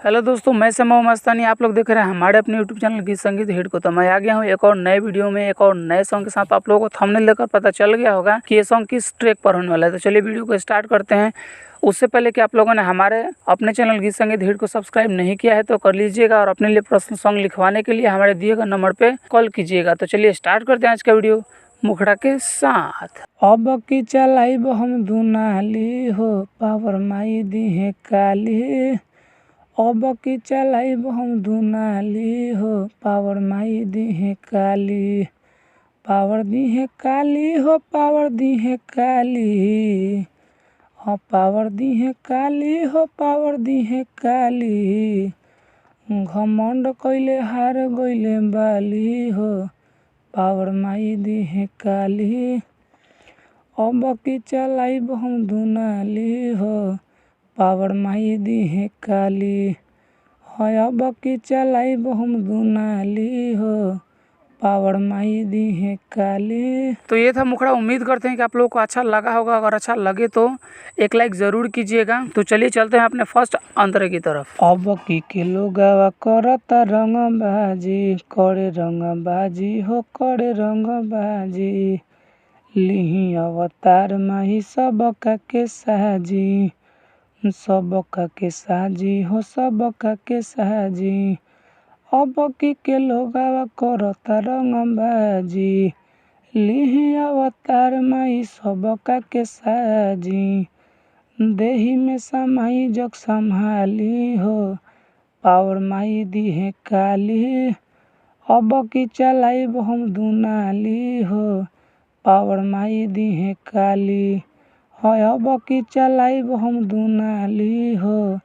Hello दोस्तों, मैं समय मस्तानी। आप लोग देख रहे हैं हमारे अपने यूट्यूब चैनल गीत संगीत हिट को। तो मैं आ गया हूँ एक और नए वीडियो में, एक और नए सॉन्ग के साथ। आप लोगों को थंबनेल देखकर पता चल गया होगा कि ये सॉन्ग किस ट्रैक पर होने वाला है। तो चलिए वीडियो को स्टार्ट करते हैं। उससे पहले कि आप लोगों ने हमारे अपने चैनल गीत संगीत हिट को सब्सक्राइब नहीं किया है तो कर लीजिएगा, और अपने लिए पर्सनल सॉन्ग लिखवाने के लिए हमारे दिए गए नंबर पर कॉल कीजिएगा। तो चलिए स्टार्ट करते हैं आज का वीडियो मुखड़ा के साथ। अब की चलाइब हम दुनाली हो, पावर माई दी है काली। अब की चलाइब हम दुनाली हो, पावर माई दी है काली। पावर दी है काली हो, पावर दी है काली। हाँ, पावर दी है काली हो, पावर दी है काली। घमंड कइले हार गइले बाली हो, पावर माई दी है काली। अब की चलाइब हम दुनाली हो, पावर माई दी है काली। हाँ, अब की चलाइब हम दुनाली हो, पावर माई दी है काली। तो ये था मुखड़ा। उम्मीद करते हैं कि आप लोगों को अच्छा लगा होगा। अगर अच्छा लगे तो एक लाइक ज़रूर कीजिएगा। तो चलिए चलते हैं अपने फर्स्ट अंतरे की तरफ। अब की के लोगावा करता रंगबाजी, करे रंगबाजी हो, करे रंगबाजी। लिही अवतार माही सबका के साजी, सबका के साजी हो, सबका के साजी। अब की के लोगावा करता रंगबाजी, लिही अवतार माई सबका के साजी। देही में समाई जग संभाली हो, पावर माई दी है काली। अब की चलाइब हम दुनाली हो, पावर माई दी है काली। हाँ, अब की चलाइब हम दुनाली हो,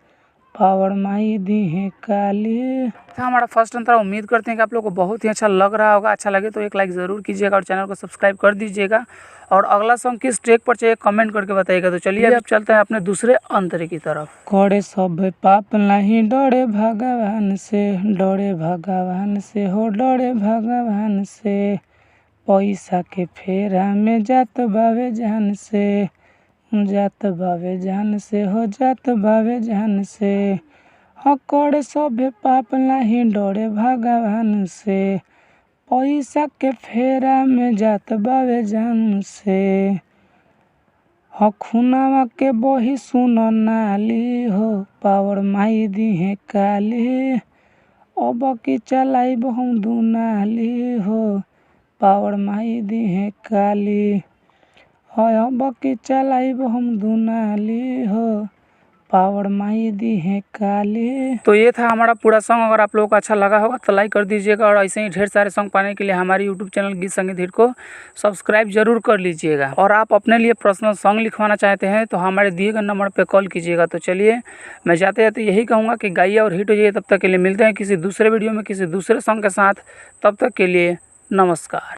पावर माई दी है काली। हमारा फर्स्ट अंतरा। उम्मीद करते हैं कि आप लोगों को बहुत ही अच्छा लग रहा होगा। अच्छा लगे तो एक लाइक ज़रूर कीजिएगा और चैनल को सब्सक्राइब कर दीजिएगा। और अगला सॉन्ग किस ट्रैक पर चाहिए कमेंट करके बताइएगा। तो चलिए अब चलते हैं अपने दूसरे अंतरे की तरफ। करे सब पाप नहीं डरे भगवान से, डरे भगवान से हो, डरे भगवान से। पैसा के फेरा में जात बावे जान से, जात बावे जान से हो, जात बावे जान से। हाँ, करे सभे पाप नहीं डरे भगवान से, पैसा के फेरा में जात बावे जान से। हाँ, खुनावा के बही सुन नाली हो, पावर माई दी है काली। अब की चलाइब हम दुनाली हो, पावर माई दी है काली। हाँ, अब की चलाइब हम दुनाली हो, पावर माई दी है काली। तो ये था हमारा पूरा सॉन्ग। अगर आप लोगों को अच्छा लगा होगा तो लाइक कर दीजिएगा, और ऐसे ही ढेर सारे सॉन्ग पाने के लिए हमारे यूट्यूब चैनल गीत संगीत हिट को सब्सक्राइब जरूर कर लीजिएगा। और आप अपने लिए पर्सनल सॉन्ग लिखवाना चाहते हैं तो हमारे दिए गए नंबर पर कॉल कीजिएगा। तो चलिए मैं जाते जाते यही कहूँगा कि गाइए और हिट हो जाइए। तब तक के लिए मिलते हैं किसी दूसरे वीडियो में किसी दूसरे सॉन्ग के साथ। तब तक के लिए नमस्कार।